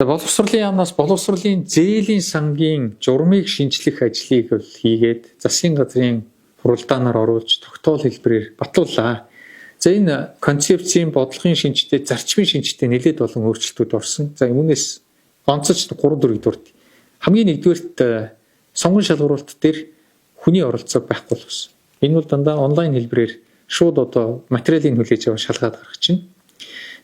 Боловсролын яамнаас боловсролын зээлийн сангийн журмыг шинжлэх ажлыг бол хийгээд засгийн газрын хуралдаанаар оруулж тогтоол хэлбэрээр батлууллаа. За энэ концепцийн бодлогын шинжтэй, зарчмын шинжтэй нэлээд олон өөрчлөлтүүд орсон. За үүнээс онцолж 3-4 дүрт. Хамгийн нэгдүгээрт сонгон шалгуулалт дээр хүний оролцоо байхгүй болсон. Энэ бол дандаа онлайн хэлбэрээр шууд одоо материалын хүлээж аваад шалгаад гаргах чинь.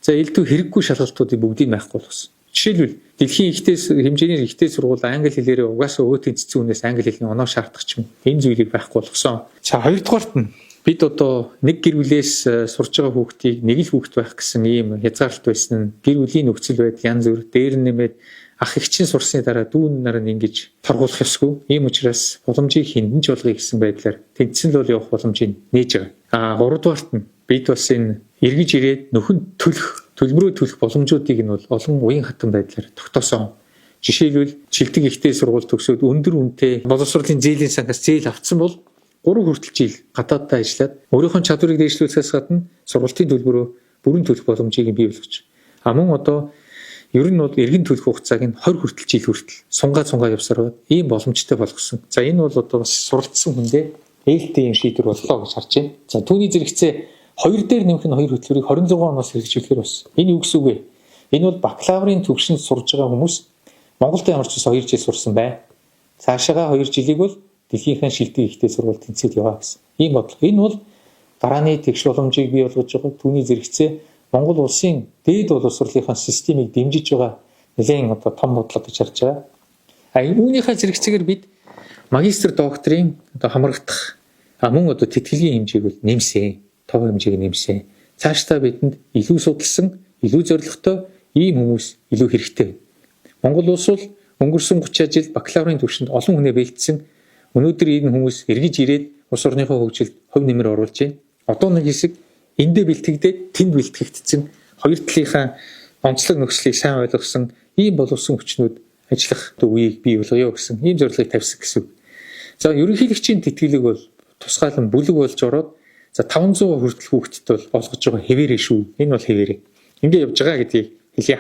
За элдв хэрэггүй шалгалтуудыг бүгдийг байхгүй болсон. Жишээлбэл дэлхийн хэмжээний ихтэй сургууль англи хэлээр угаасаа өөд тэнцсэн хүнээс англи хэлний оноо шаардах ч юм. Энэ зүйлийг байхгүй болгосон. За хоёрдугаарт нь бид одоо нэг гэр бүлээс сурж байгаа хүүхдийг нэг л хүүхд байх гэсэн ийм хязгаарлалт байсан нь гэр бүлийн нөхцөл байдал янз бүр дээр нэмээд ах эгчийн сурсны дараа дүүн нар нь ингэж торгуулах ёсгүй. Ийм учраас боломжийг хинэн ч болгоё гэсэн байдлаар тэнцсэн л бол явах боломжийг нээж байгаа. Гуравдугаарт нь бид бас энэ эргэж ирээд нөхөн төлбөрөө төлөх боломжуудыг нь бол олон уян хатан байдлаар тогтоосон. Жишээлбэл шилдэг ихтэй сургууль төгсөөд өндөр үнэтэй боловсролын зээлийн сангаас зээл авсан бол 3 хүртэл жил гадааддаа ажиллаад өөрийнхөө чадварыг дээшлүүлэхээс гадна сургалтын төлбөрөө бүрэн төлөх боломжийг бий болгож. Мөн одоо ер нь бол эргэн төлөх хугацааг нь 20 хүртэл жил хүртэл сунгаа явсараад ийм боломжтой болгосон. За энэ бол одоо бас суралцсан хүндээ ээлтэй юм шийдвэр боллоо гэж харж байна. За түүний зэрэгцээ 2 дээр нэмэх нь 2 хөтөлбөрийг 26 оноос хэрэгжүүлэхээр болсон. Энэ юу гэсэн үг вэ? Энэ бол бакалаврын төвшөнд сурж байгаа хүмүүс Монголд ямар ч ус 2 жил сурсан бай. Цаашаага 2 жилиг бол дэлхийнхээ шилдэг ихтэй сургууль тэнцээд яваа гэсэн. Ийм бодлого. Энэ бол гарааны тэгш боломжийг бий болгож байгаа. Түүний зэрэгцээ Монгол улсын дээд боловсролынхаа системийг дэмжиж байгаа нэлээд одоо том бодлого гэж харж байгаа. Үүнийхээ зэрэгцээгээр бид магистр докторийн одоо хамрагдах мөн одоо тэтгэлгийн хэмжээг бол нэмсэн. Тов хэмжээг нэмсэн. Цаашдаа бидэнд илүү судалсан, илүү зорилготой ийм хүмүүс илүү хэрэгтэй. Монгол улс бол өнгөрсөн 30 жил бакалаврын түвшинд олон хүнээ бэлдсэн. Өнөөдөр энэ хүмүүс эргэж ирээд улс орныхоо хөгжилд хувь нэмэр оруулж байна. Одоо нэг хэсэг эндээ бэлтгэгдээд тэнд бэлтгэгдсэн хоёр талынхаа онцлог нөхцөлийг сайн ойлгосон ийм боловсон хүчнүүд ажиллах үеийг бий болгоё гэсэн ийм зорилгыг тавьсан гэсэн. За ерөнхийлөгчийн тэтгэлэг бол тусгаалan бүлэг болж ороод за 500 хүртэл хүүхдэд бол олгож байгаа хэвээрээ шүү. Энэ бол хэвээрээ. Ингээ явж байгаа гэдгийг хэлье.